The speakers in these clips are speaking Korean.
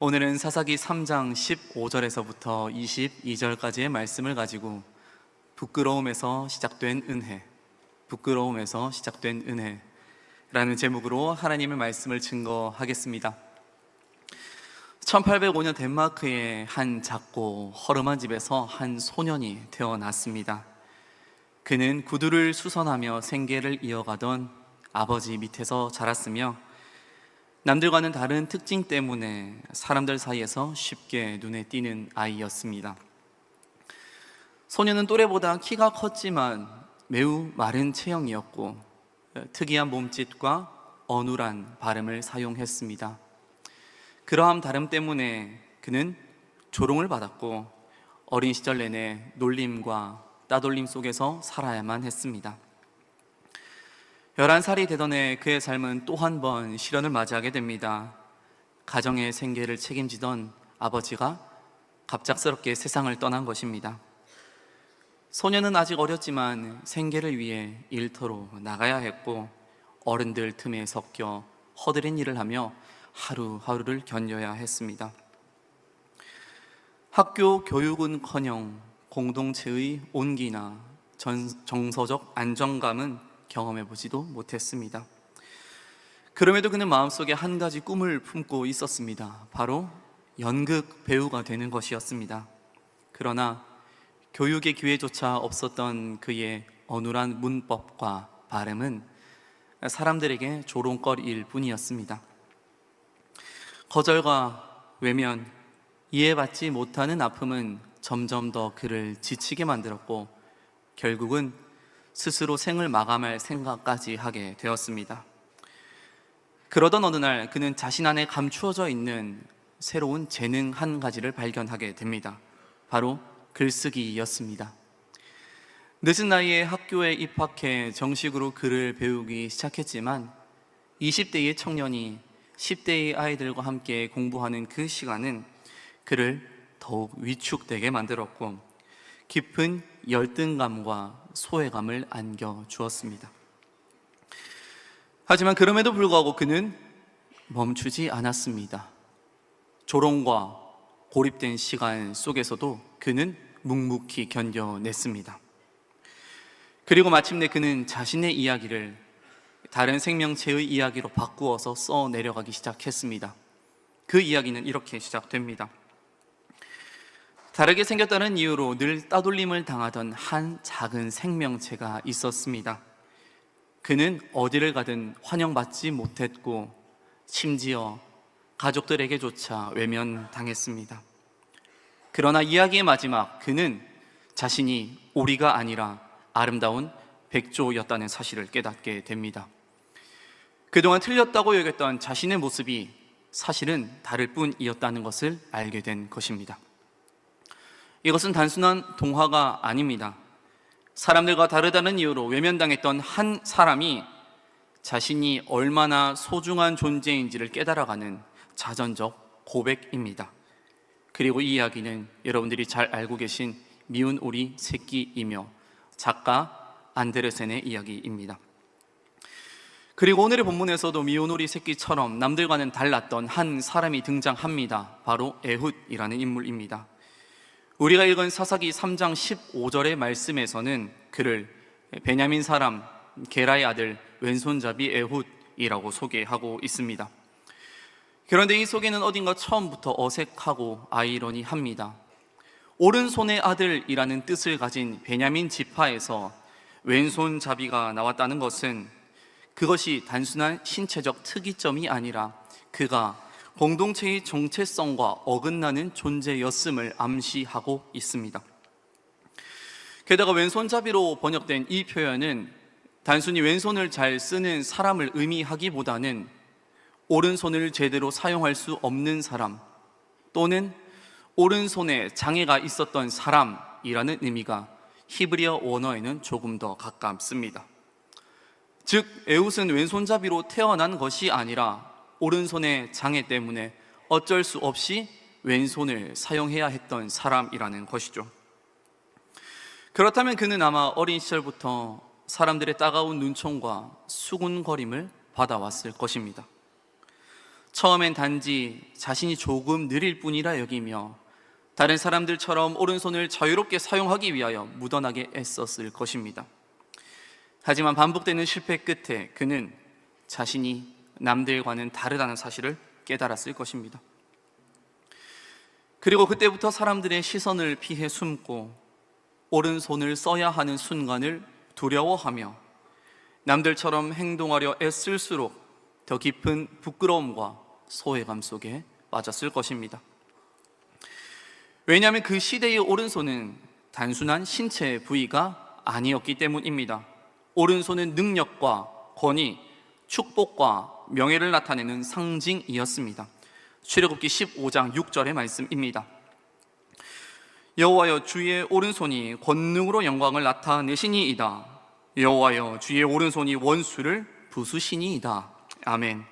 오늘은 사사기 3장 15절에서부터 22절까지의 말씀을 가지고 부끄러움에서 시작된 은혜라는 제목으로 하나님의 말씀을 증거하겠습니다. 1805년 덴마크의 한 작고 허름한 집에서 한 소년이 태어났습니다. 그는 구두를 수선하며 생계를 이어가던 아버지 밑에서 자랐으며 남들과는 다른 특징 때문에 사람들 사이에서 쉽게 눈에 띄는 아이였습니다. 소년은 또래보다 키가 컸지만 매우 마른 체형이었고 특이한 몸짓과 어눌한 발음을 사용했습니다. 그러한 다름 때문에 그는 조롱을 받았고 어린 시절 내내 놀림과 따돌림 속에서 살아야만 했습니다. 11살이 되던 해 그의 삶은 또 한 번 시련을 맞이하게 됩니다. 가정의 생계를 책임지던 아버지가 갑작스럽게 세상을 떠난 것입니다. 소년은 아직 어렸지만 생계를 위해 일터로 나가야 했고 어른들 틈에 섞여 허드렛 일을 하며 하루하루를 견뎌야 했습니다. 학교 교육은커녕 공동체의 온기나 정서적 안정감은 경험해보지도 못했습니다. 그럼에도 그는 마음속에 한 가지 꿈을 품고 있었습니다. 바로 연극 배우가 되는 것이었습니다. 그러나 교육의 기회조차 없었던 그의 어눌한 문법과 발음은 사람들에게 조롱거리일 뿐이었습니다. 거절과 외면, 이해받지 못하는 아픔은 점점 더 그를 지치게 만들었고 결국은 스스로 생을 마감할 생각까지 하게 되었습니다. 그러던 어느 날 그는 자신 안에 감추어져 있는 새로운 재능 한 가지를 발견하게 됩니다. 바로 글쓰기였습니다. 늦은 나이에 학교에 입학해 정식으로 글을 배우기 시작했지만 20대의 청년이 10대의 아이들과 함께 공부하는 그 시간은 그를 더욱 위축되게 만들었고 깊은 열등감과 소외감을 안겨주었습니다. 하지만 그럼에도 불구하고 그는 멈추지 않았습니다. 조롱과 고립된 시간 속에서도 그는 묵묵히 견뎌냈습니다. 그리고 마침내 그는 자신의 이야기를 다른 생명체의 이야기로 바꾸어서 써내려가기 시작했습니다. 그 이야기는 이렇게 시작됩니다. 다르게 생겼다는 이유로 늘 따돌림을 당하던 한 작은 생명체가 있었습니다. 그는 어디를 가든 환영받지 못했고 심지어 가족들에게조차 외면당했습니다. 그러나 이야기의 마지막, 그는 자신이 오리가 아니라 아름다운 백조였다는 사실을 깨닫게 됩니다. 그동안 틀렸다고 여겼던 자신의 모습이 사실은 다를 뿐이었다는 것을 알게 된 것입니다. 이것은 단순한 동화가 아닙니다. 사람들과 다르다는 이유로 외면당했던 한 사람이 자신이 얼마나 소중한 존재인지를 깨달아가는 자전적 고백입니다. 그리고 이 이야기는 여러분들이 잘 알고 계신 미운 오리 새끼이며 작가 안데르센의 이야기입니다. 그리고 오늘의 본문에서도 미운 오리 새끼처럼 남들과는 달랐던 한 사람이 등장합니다. 바로 에훗이라는 인물입니다. 우리가 읽은 사사기 3장 15절의 말씀에서는 그를 베냐민 사람 게라의 아들 왼손잡이 에훗이라고 소개하고 있습니다. 그런데 이 소개는 어딘가 처음부터 어색하고 아이러니합니다. 오른손의 아들이라는 뜻을 가진 베냐민 지파에서 왼손잡이가 나왔다는 것은 그것이 단순한 신체적 특이점이 아니라 그가 공동체의 정체성과 어긋나는 존재였음을 암시하고 있습니다. 게다가 왼손잡이로 번역된 이 표현은 단순히 왼손을 잘 쓰는 사람을 의미하기보다는 오른손을 제대로 사용할 수 없는 사람 또는 오른손에 장애가 있었던 사람이라는 의미가 히브리어 원어에는 조금 더 가깝습니다. 즉 에훗은 왼손잡이로 태어난 것이 아니라 오른손의 장애 때문에 어쩔 수 없이 왼손을 사용해야 했던 사람이라는 것이죠. 그렇다면 그는 아마 어린 시절부터 사람들의 따가운 눈총과 수군거림을 받아왔을 것입니다. 처음엔 단지 자신이 조금 느릴 뿐이라 여기며 다른 사람들처럼 오른손을 자유롭게 사용하기 위하여 무던하게 애썼을 것입니다. 하지만 반복되는 실패 끝에 그는 자신이 남들과는 다르다는 사실을 깨달았을 것입니다. 그리고 그때부터 사람들의 시선을 피해 숨고 오른손을 써야 하는 순간을 두려워하며 남들처럼 행동하려 애쓸수록 더 깊은 부끄러움과 소외감 속에 빠졌을 것입니다. 왜냐하면 그 시대의 오른손은 단순한 신체 부위가 아니었기 때문입니다. 오른손은 능력과 권위, 축복과 명예를 나타내는 상징이었습니다. 출애굽기 15장 6절의 말씀입니다. 여호와여, 주의 오른손이 권능으로 영광을 나타내시니이다. 여호와여, 주의 오른손이 원수를 부수시니이다. 아멘.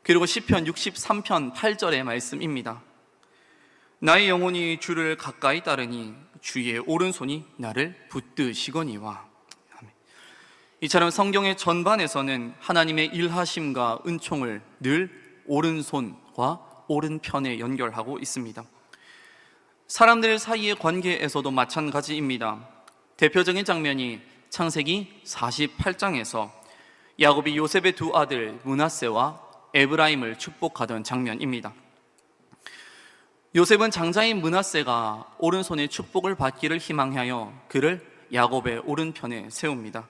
그리고 시편 63편 8절의 말씀입니다. 나의 영혼이 주를 가까이 따르니 주의 오른손이 나를 붙드시거니와. 아멘. 이처럼 성경의 전반에서는 하나님의 일하심과 은총을 늘 오른손과 오른편에 연결하고 있습니다. 사람들 사이의 관계에서도 마찬가지입니다. 대표적인 장면이 창세기 48장에서 야곱이 요셉의 두 아들 므낫세와 에브라임을 축복하던 장면입니다. 요셉은 장자인 므낫세가 오른손의 축복을 받기를 희망하여 그를 야곱의 오른편에 세웁니다.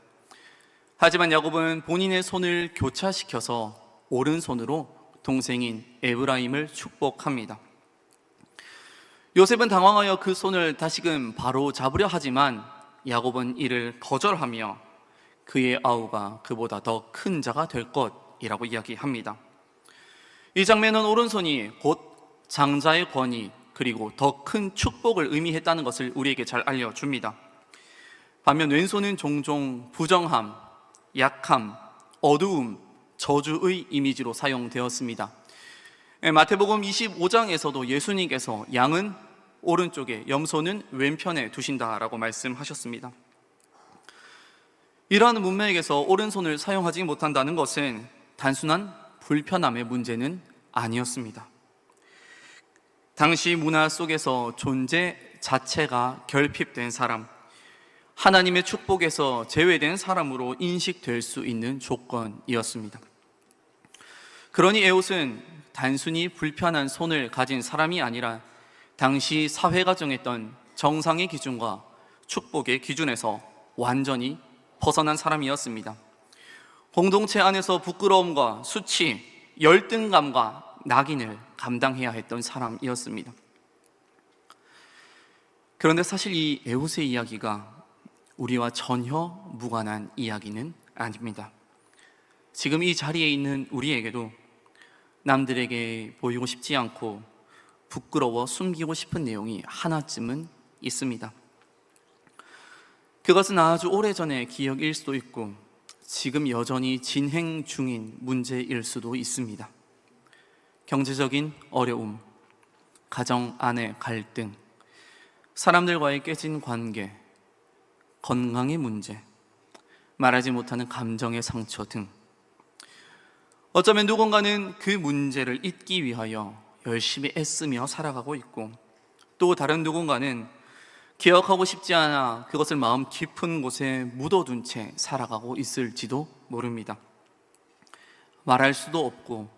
하지만 야곱은 본인의 손을 교차시켜서 오른손으로 동생인 에브라임을 축복합니다. 요셉은 당황하여 그 손을 다시금 바로 잡으려 하지만 야곱은 이를 거절하며 그의 아우가 그보다 더 큰 자가 될 것이라고 이야기합니다. 이 장면은 오른손이 곧 장자의 권위 그리고 더 큰 축복을 의미했다는 것을 우리에게 잘 알려줍니다. 반면 왼손은 종종 부정함, 약함, 어두움, 저주의 이미지로 사용되었습니다. 마태복음 25장에서도 예수님께서 양은 오른쪽에 염소는 왼편에 두신다라고 말씀하셨습니다. 이러한 문맥에서 오른손을 사용하지 못한다는 것은 단순한 불편함의 문제는 아니었습니다. 당시 문화 속에서 존재 자체가 결핍된 사람, 하나님의 축복에서 제외된 사람으로 인식될 수 있는 조건이었습니다. 그러니 에훗은 단순히 불편한 손을 가진 사람이 아니라 당시 사회가 정했던 정상의 기준과 축복의 기준에서 완전히 벗어난 사람이었습니다. 공동체 안에서 부끄러움과 수치, 열등감과 낙인을 감당해야 했던 사람이었습니다. 그런데 사실 이 에훗의 이야기가 우리와 전혀 무관한 이야기는 아닙니다. 지금 이 자리에 있는 우리에게도 남들에게 보이고 싶지 않고 부끄러워 숨기고 싶은 내용이 하나쯤은 있습니다. 그것은 아주 오래전의 기억일 수도 있고 지금 여전히 진행 중인 문제일 수도 있습니다. 경제적인 어려움, 가정 안의 갈등, 사람들과의 깨진 관계, 건강의 문제, 말하지 못하는 감정의 상처 등 어쩌면 누군가는 그 문제를 잊기 위하여 열심히 애쓰며 살아가고 있고 또 다른 누군가는 기억하고 싶지 않아 그것을 마음 깊은 곳에 묻어둔 채 살아가고 있을지도 모릅니다. 말할 수도 없고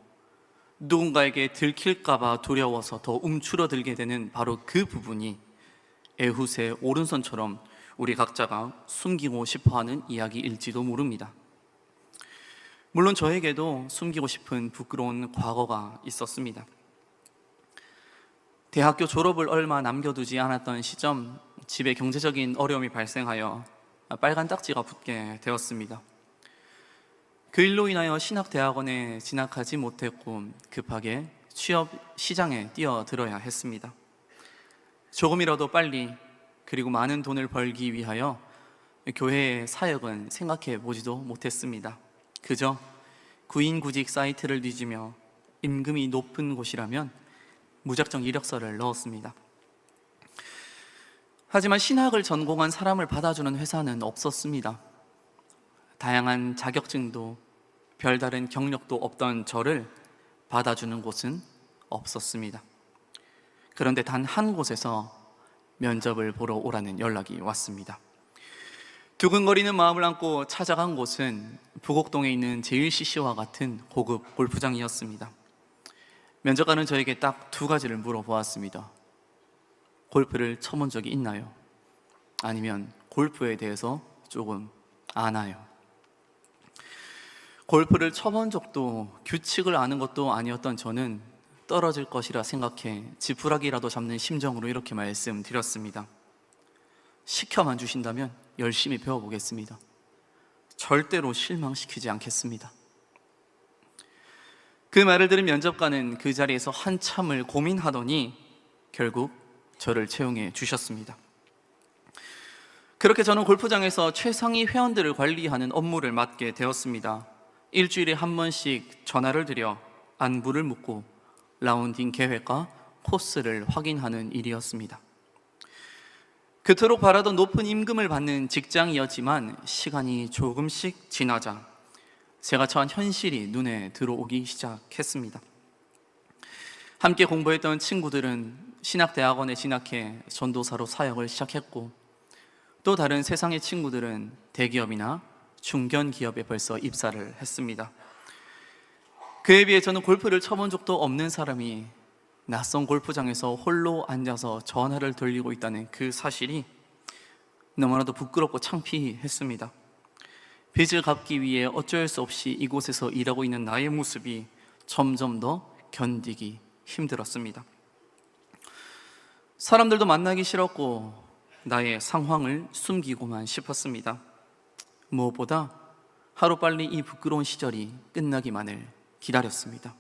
누군가에게 들킬까봐 두려워서 더 움츠러들게 되는 바로 그 부분이 에훗의 오른손처럼 우리 각자가 숨기고 싶어하는 이야기일지도 모릅니다. 물론 저에게도 숨기고 싶은 부끄러운 과거가 있었습니다. 대학교 졸업을 얼마 남겨두지 않았던 시점 집에 경제적인 어려움이 발생하여 빨간 딱지가 붙게 되었습니다. 그 일로 인하여 신학대학원에 진학하지 못했고 급하게 취업 시장에 뛰어들어야 했습니다. 조금이라도 빨리 그리고 많은 돈을 벌기 위하여 교회의 사역은 생각해 보지도 못했습니다. 그저 구인구직 사이트를 뒤지며 임금이 높은 곳이라면 무작정 이력서를 넣었습니다. 하지만 신학을 전공한 사람을 받아주는 회사는 없었습니다. 다양한 자격증도 별다른 경력도 없던 저를 받아주는 곳은 없었습니다. 그런데 단 한 곳에서 면접을 보러 오라는 연락이 왔습니다. 두근거리는 마음을 안고 찾아간 곳은 부곡동에 있는 JCC와 같은 고급 골프장이었습니다. 면접관은 저에게 딱 두 가지를 물어보았습니다. 골프를 쳐본 적이 있나요? 아니면 골프에 대해서 조금 아나요? 골프를 쳐본 적도 규칙을 아는 것도 아니었던 저는 떨어질 것이라 생각해 지푸라기라도 잡는 심정으로 이렇게 말씀드렸습니다. 시켜만 주신다면 열심히 배워보겠습니다. 절대로 실망시키지 않겠습니다. 그 말을 들은 면접관은 그 자리에서 한참을 고민하더니 결국 저를 채용해 주셨습니다. 그렇게 저는 골프장에서 최상위 회원들을 관리하는 업무를 맡게 되었습니다. 일주일에 한 번씩 전화를 드려 안부를 묻고 라운딩 계획과 코스를 확인하는 일이었습니다. 그토록 바라던 높은 임금을 받는 직장이었지만 시간이 조금씩 지나자 제가 처한 현실이 눈에 들어오기 시작했습니다. 함께 공부했던 친구들은 신학대학원에 진학해 전도사로 사역을 시작했고, 또 다른 세상의 친구들은 대기업이나 중견기업에 벌써 입사를 했습니다. 그에 비해 저는 골프를 쳐본 적도 없는 사람이 낯선 골프장에서 홀로 앉아서 전화를 돌리고 있다는 그 사실이 너무나도 부끄럽고 창피했습니다. 빚을 갚기 위해 어쩔 수 없이 이곳에서 일하고 있는 나의 모습이 점점 더 견디기 힘들었습니다. 사람들도 만나기 싫었고 나의 상황을 숨기고만 싶었습니다. 무엇보다 하루빨리 이 부끄러운 시절이 끝나기만을 기다렸습니다.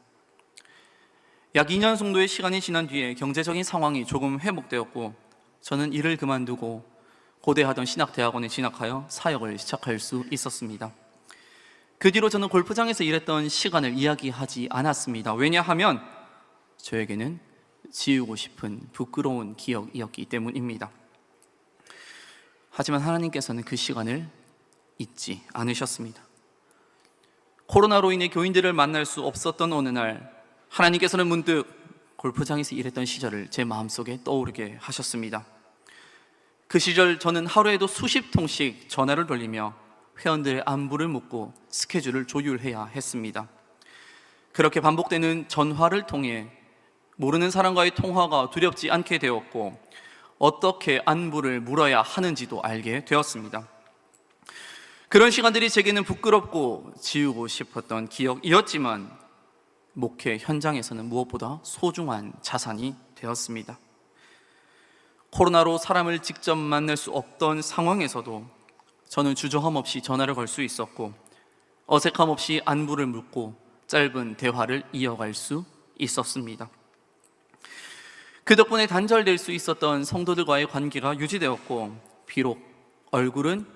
약 2년 정도의 시간이 지난 뒤에 경제적인 상황이 조금 회복되었고 저는 일을 그만두고 고대하던 신학대학원에 진학하여 사역을 시작할 수 있었습니다. 그 뒤로 저는 골프장에서 일했던 시간을 이야기하지 않았습니다. 왜냐하면 저에게는 지우고 싶은 부끄러운 기억이었기 때문입니다. 하지만 하나님께서는 그 시간을 잊지 않으셨습니다. 코로나로 인해 교인들을 만날 수 없었던 어느 날 하나님께서는 문득 골프장에서 일했던 시절을 제 마음속에 떠오르게 하셨습니다. 그 시절 저는 하루에도 수십 통씩 전화를 돌리며 회원들의 안부를 묻고 스케줄을 조율해야 했습니다. 그렇게 반복되는 전화를 통해 모르는 사람과의 통화가 두렵지 않게 되었고 어떻게 안부를 물어야 하는지도 알게 되었습니다. 그런 시간들이 제게는 부끄럽고 지우고 싶었던 기억이었지만 목회 현장에서는 무엇보다 소중한 자산이 되었습니다. 코로나로 사람을 직접 만날 수 없던 상황에서도 저는 주저함 없이 전화를 걸 수 있었고 어색함 없이 안부를 묻고 짧은 대화를 이어갈 수 있었습니다. 그 덕분에 단절될 수 있었던 성도들과의 관계가 유지되었고 비록 얼굴은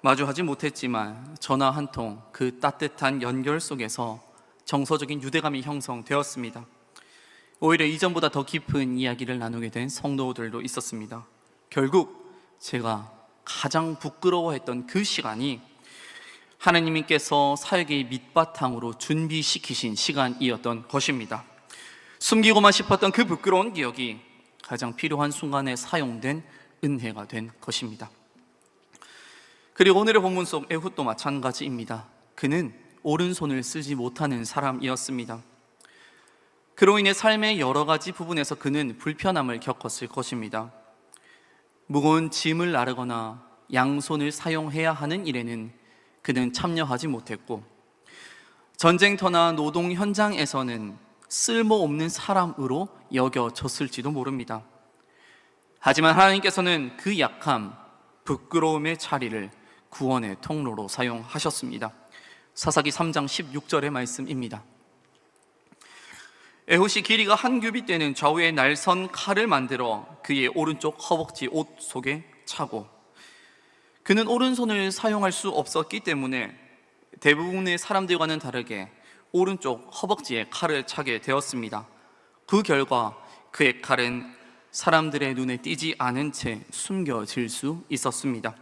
마주하지 못했지만 전화 한 통 그 따뜻한 연결 속에서 정서적인 유대감이 형성되었습니다. 오히려 이전보다 더 깊은 이야기를 나누게 된 성도들도 있었습니다. 결국 제가 가장 부끄러워했던 그 시간이 하나님께서 사역의 밑바탕으로 준비시키신 시간이었던 것입니다. 숨기고만 싶었던 그 부끄러운 기억이 가장 필요한 순간에 사용된 은혜가 된 것입니다. 그리고 오늘의 본문 속 에훗도 마찬가지입니다. 그는 오른손을 쓰지 못하는 사람이었습니다. 그로 인해 삶의 여러 가지 부분에서 그는 불편함을 겪었을 것입니다. 무거운 짐을 나르거나 양손을 사용해야 하는 일에는 그는 참여하지 못했고 전쟁터나 노동 현장에서는 쓸모없는 사람으로 여겨졌을지도 모릅니다. 하지만 하나님께서는 그 약함, 부끄러움의 자리를 구원의 통로로 사용하셨습니다. 사사기 3장 16절의 말씀입니다. 에훗이 길이가 한 규빗 되는 좌우에 날선 칼을 만들어 그의 오른쪽 허벅지 옷 속에 차고, 그는 오른손을 사용할 수 없었기 때문에 대부분의 사람들과는 다르게 오른쪽 허벅지에 칼을 차게 되었습니다. 그 결과 그의 칼은 사람들의 눈에 띄지 않은 채 숨겨질 수 있었습니다.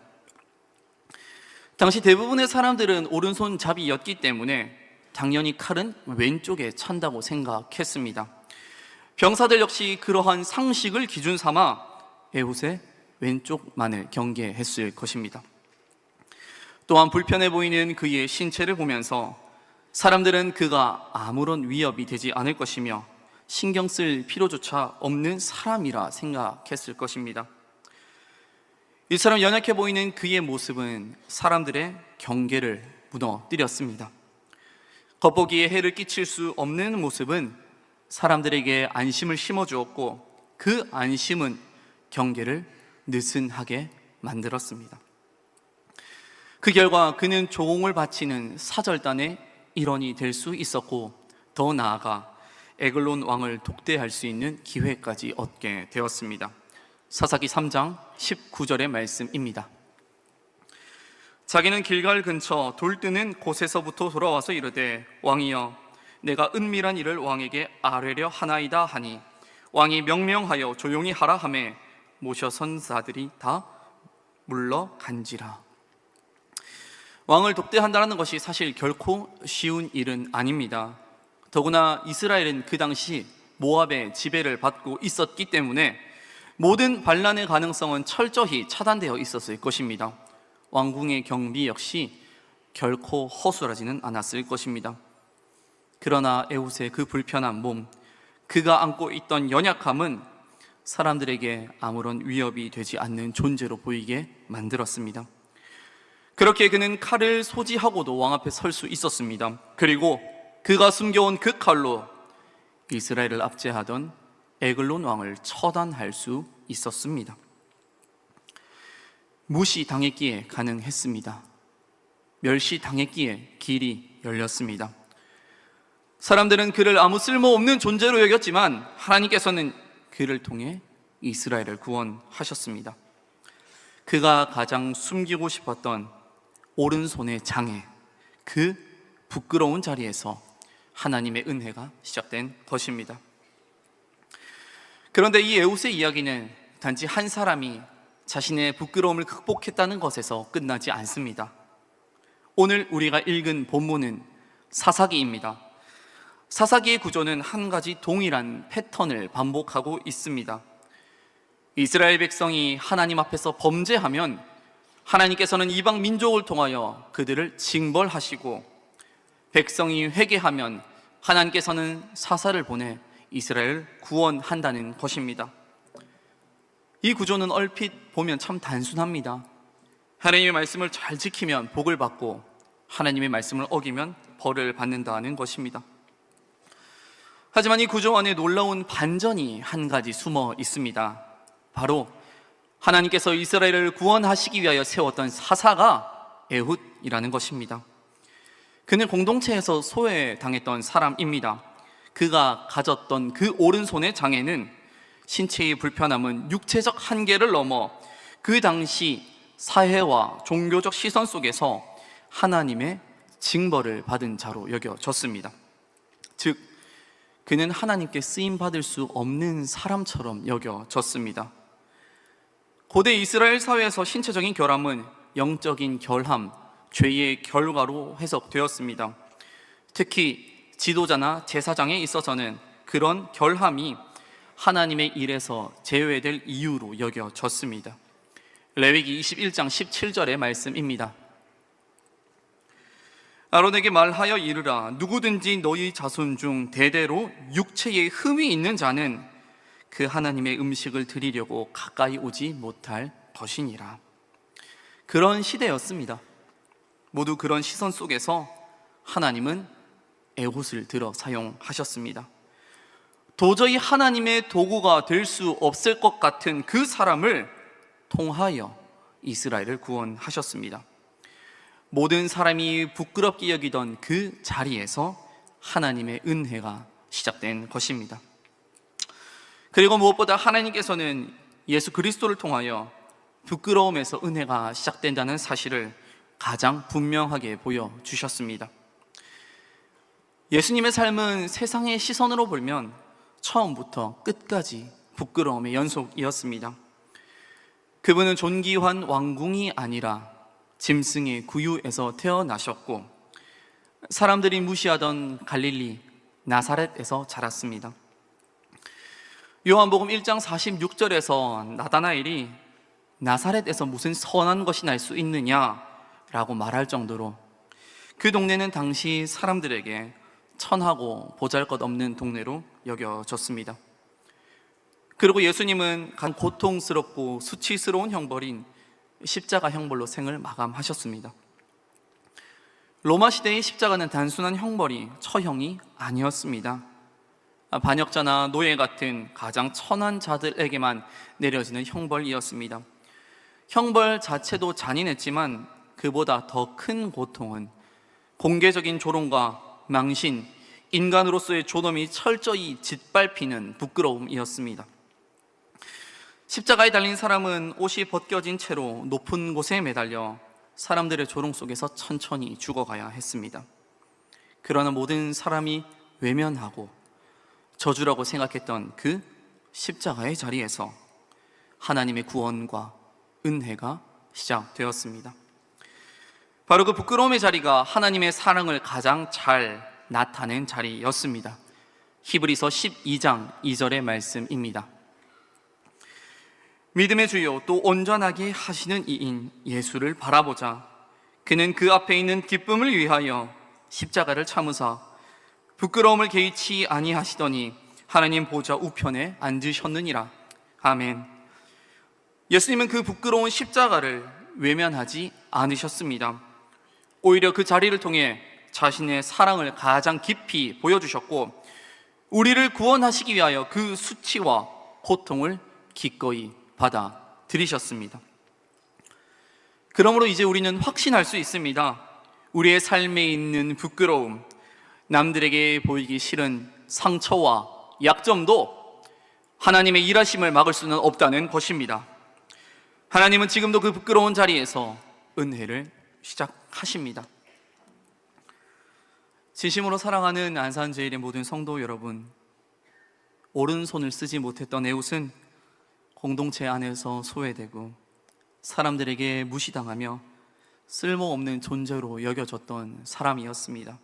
당시 대부분의 사람들은 오른손잡이였기 때문에 당연히 칼은 왼쪽에 찬다고 생각했습니다. 병사들 역시 그러한 상식을 기준 삼아 에훗의 왼쪽만을 경계했을 것입니다. 또한 불편해 보이는 그의 신체를 보면서 사람들은 그가 아무런 위협이 되지 않을 것이며 신경 쓸 필요조차 없는 사람이라 생각했을 것입니다. 이처럼 연약해 보이는 그의 모습은 사람들의 경계를 무너뜨렸습니다. 겉보기에 해를 끼칠 수 없는 모습은 사람들에게 안심을 심어주었고 그 안심은 경계를 느슨하게 만들었습니다. 그 결과 그는 조공을 바치는 사절단의 일원이 될 수 있었고 더 나아가 에글론 왕을 독대할 수 있는 기회까지 얻게 되었습니다. 사사기 3장 19절의 말씀입니다. 자기는 길갈 근처 돌 뜨는 곳에서부터 돌아와서 이르되 왕이여 내가 은밀한 일을 왕에게 아뢰려 하나이다 하니 왕이 명명하여 조용히 하라 하매 모셔선 자들이 다 물러간지라. 왕을 독대한다는 것이 사실 결코 쉬운 일은 아닙니다. 더구나 이스라엘은 그 당시 모압의 지배를 받고 있었기 때문에 모든 반란의 가능성은 철저히 차단되어 있었을 것입니다. 왕궁의 경비 역시 결코 허술하지는 않았을 것입니다. 그러나 에훗의 그 불편한 몸, 그가 안고 있던 연약함은 사람들에게 아무런 위협이 되지 않는 존재로 보이게 만들었습니다. 그렇게 그는 칼을 소지하고도 왕 앞에 설 수 있었습니다. 그리고 그가 숨겨온 그 칼로 이스라엘을 압제하던 에글론 왕을 처단할 수 있었습니다. 무시당했기에 가능했습니다. 멸시당했기에 길이 열렸습니다. 사람들은 그를 아무 쓸모없는 존재로 여겼지만 하나님께서는 그를 통해 이스라엘을 구원하셨습니다. 그가 가장 숨기고 싶었던 오른손의 장애, 그 부끄러운 자리에서 하나님의 은혜가 시작된 것입니다. 그런데 이 에훗의 이야기는 단지 한 사람이 자신의 부끄러움을 극복했다는 것에서 끝나지 않습니다. 오늘 우리가 읽은 본문은 사사기입니다. 사사기의 구조는 한 가지 동일한 패턴을 반복하고 있습니다. 이스라엘 백성이 하나님 앞에서 범죄하면 하나님께서는 이방 민족을 통하여 그들을 징벌하시고, 백성이 회개하면 하나님께서는 사사를 보내 이스라엘을 구원한다는 것입니다. 이 구조는 얼핏 보면 참 단순합니다. 하나님의 말씀을 잘 지키면 복을 받고 하나님의 말씀을 어기면 벌을 받는다는 것입니다. 하지만 이 구조 안에 놀라운 반전이 한 가지 숨어 있습니다. 바로 하나님께서 이스라엘을 구원하시기 위하여 세웠던 사사가 에훗이라는 것입니다. 그는 공동체에서 소외당했던 사람입니다. 그가 가졌던 그 오른손의 장애는 신체의 불편함은 육체적 한계를 넘어 그 당시 사회와 종교적 시선 속에서 하나님의 징벌을 받은 자로 여겨졌습니다. 즉, 그는 하나님께 쓰임받을 수 없는 사람처럼 여겨졌습니다. 고대 이스라엘 사회에서 신체적인 결함은 영적인 결함, 죄의 결과로 해석되었습니다. 특히 지도자나 제사장에 있어서는 그런 결함이 하나님의 일에서 제외될 이유로 여겨졌습니다. 레위기 21장 17절의 말씀입니다. 아론에게 말하여 이르라. 누구든지 너희 자손 중 대대로 육체에 흠이 있는 자는 그 하나님의 음식을 드리려고 가까이 오지 못할 것이니라. 그런 시대였습니다. 모두 그런 시선 속에서 하나님은 에훗을 들어 사용하셨습니다. 도저히 하나님의 도구가 될 수 없을 것 같은 그 사람을 통하여 이스라엘을 구원하셨습니다. 모든 사람이 부끄럽게 여기던 그 자리에서 하나님의 은혜가 시작된 것입니다. 그리고 무엇보다 하나님께서는 예수 그리스도를 통하여 부끄러움에서 은혜가 시작된다는 사실을 가장 분명하게 보여주셨습니다. 예수님의 삶은 세상의 시선으로 보면 처음부터 끝까지 부끄러움의 연속이었습니다. 그분은 존귀한 왕궁이 아니라 짐승의 구유에서 태어나셨고, 사람들이 무시하던 갈릴리 나사렛에서 자랐습니다. 요한복음 1장 46절에서 나다나엘이 나사렛에서 무슨 선한 것이 날 수 있느냐라고 말할 정도로 그 동네는 당시 사람들에게 천하고 보잘것없는 동네로 여겨졌습니다. 그리고 예수님은 간 고통스럽고 수치스러운 형벌인 십자가 형벌로 생을 마감하셨습니다. 로마 시대의 십자가는 단순한 형벌이 처형이 아니었습니다. 반역자나 노예 같은 가장 천한 자들에게만 내려지는 형벌이었습니다. 형벌 자체도 잔인했지만 그보다 더 큰 고통은 공개적인 조롱과 망신, 인간으로서의 존엄이 철저히 짓밟히는 부끄러움이었습니다. 십자가에 달린 사람은 옷이 벗겨진 채로 높은 곳에 매달려 사람들의 조롱 속에서 천천히 죽어가야 했습니다. 그러나 모든 사람이 외면하고 저주라고 생각했던 그 십자가의 자리에서 하나님의 구원과 은혜가 시작되었습니다. 바로 그 부끄러움의 자리가 하나님의 사랑을 가장 잘 나타낸 자리였습니다. 히브리서 12장 2절의 말씀입니다. 믿음의 주요 또 온전하게 하시는 이인 예수를 바라보자. 그는 그 앞에 있는 기쁨을 위하여 십자가를 참으사 부끄러움을 개의치 아니하시더니 하나님 보좌 우편에 앉으셨느니라. 아멘. 예수님은 그 부끄러운 십자가를 외면하지 않으셨습니다. 오히려 그 자리를 통해 자신의 사랑을 가장 깊이 보여주셨고 우리를 구원하시기 위하여 그 수치와 고통을 기꺼이 받아들이셨습니다. 그러므로 이제 우리는 확신할 수 있습니다. 우리의 삶에 있는 부끄러움, 남들에게 보이기 싫은 상처와 약점도 하나님의 일하심을 막을 수는 없다는 것입니다. 하나님은 지금도 그 부끄러운 자리에서 은혜를 시작하십니다. 진심으로 사랑하는 안산제일의 모든 성도 여러분, 오른손을 쓰지 못했던 에웃은 공동체 안에서 소외되고 사람들에게 무시당하며 쓸모없는 존재로 여겨졌던 사람이었습니다.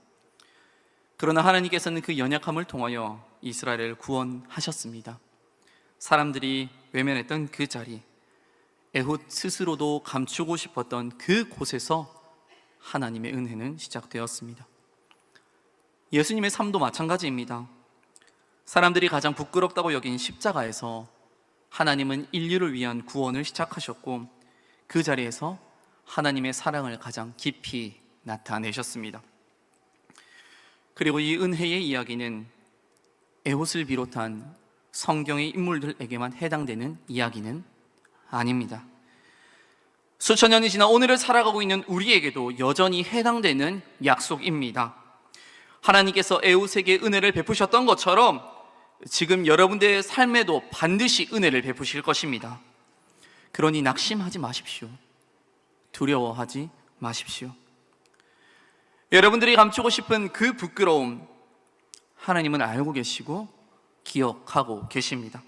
그러나 하나님께서는 그 연약함을 통하여 이스라엘을 구원하셨습니다. 사람들이 외면했던 그 자리, 에훗 스스로도 감추고 싶었던 그 곳에서 하나님의 은혜는 시작되었습니다. 예수님의 삶도 마찬가지입니다. 사람들이 가장 부끄럽다고 여긴 십자가에서 하나님은 인류를 위한 구원을 시작하셨고 그 자리에서 하나님의 사랑을 가장 깊이 나타내셨습니다. 그리고 이 은혜의 이야기는 에훗을 비롯한 성경의 인물들에게만 해당되는 이야기는 아닙니다. 수천 년이 지나 오늘을 살아가고 있는 우리에게도 여전히 해당되는 약속입니다. 하나님께서 에훗에게 은혜를 베푸셨던 것처럼 지금 여러분들의 삶에도 반드시 은혜를 베푸실 것입니다. 그러니 낙심하지 마십시오. 두려워하지 마십시오. 여러분들이 감추고 싶은 그 부끄러움, 하나님은 알고 계시고 기억하고 계십니다.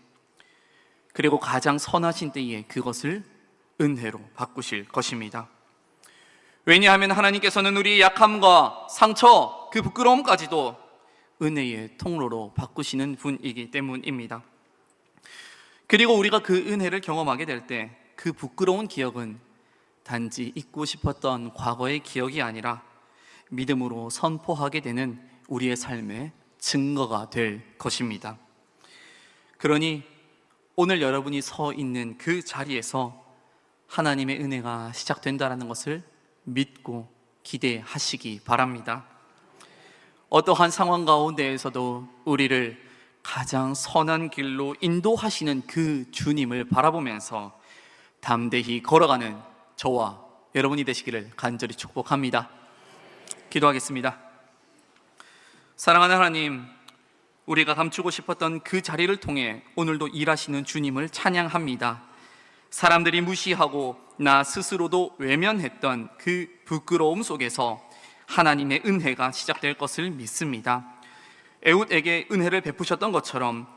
그리고 가장 선하신 때에 그것을 은혜로 바꾸실 것입니다. 왜냐하면 하나님께서는 우리의 약함과 상처, 그 부끄러움까지도 은혜의 통로로 바꾸시는 분이기 때문입니다. 그리고 우리가 그 은혜를 경험하게 될 때 그 부끄러운 기억은 단지 잊고 싶었던 과거의 기억이 아니라 믿음으로 선포하게 되는 우리의 삶의 증거가 될 것입니다. 그러니 오늘 여러분이 서 있는 그 자리에서 하나님의 은혜가 시작된다는 것을 믿고 기대하시기 바랍니다. 어떠한 상황 가운데에서도 우리를 가장 선한 길로 인도하시는 그 주님을 바라보면서 담대히 걸어가는 저와 여러분이 되시기를 간절히 축복합니다. 기도하겠습니다. 사랑하는 하나님, 우리가 감추고 싶었던 그 자리를 통해 오늘도 일하시는 주님을 찬양합니다. 사람들이 무시하고 나 스스로도 외면했던 그 부끄러움 속에서 하나님의 은혜가 시작될 것을 믿습니다. 에훗에게 은혜를 베푸셨던 것처럼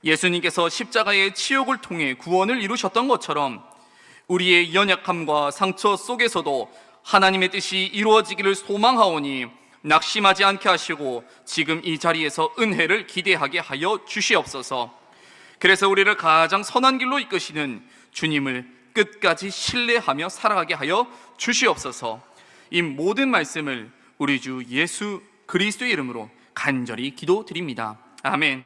예수님께서 십자가의 치욕을 통해 구원을 이루셨던 것처럼 우리의 연약함과 상처 속에서도 하나님의 뜻이 이루어지기를 소망하오니 낙심하지 않게 하시고 지금 이 자리에서 은혜를 기대하게 하여 주시옵소서. 그래서 우리를 가장 선한 길로 이끄시는 주님을 끝까지 신뢰하며 살아가게 하여 주시옵소서. 이 모든 말씀을 우리 주 예수 그리스도의 이름으로 간절히 기도드립니다. 아멘.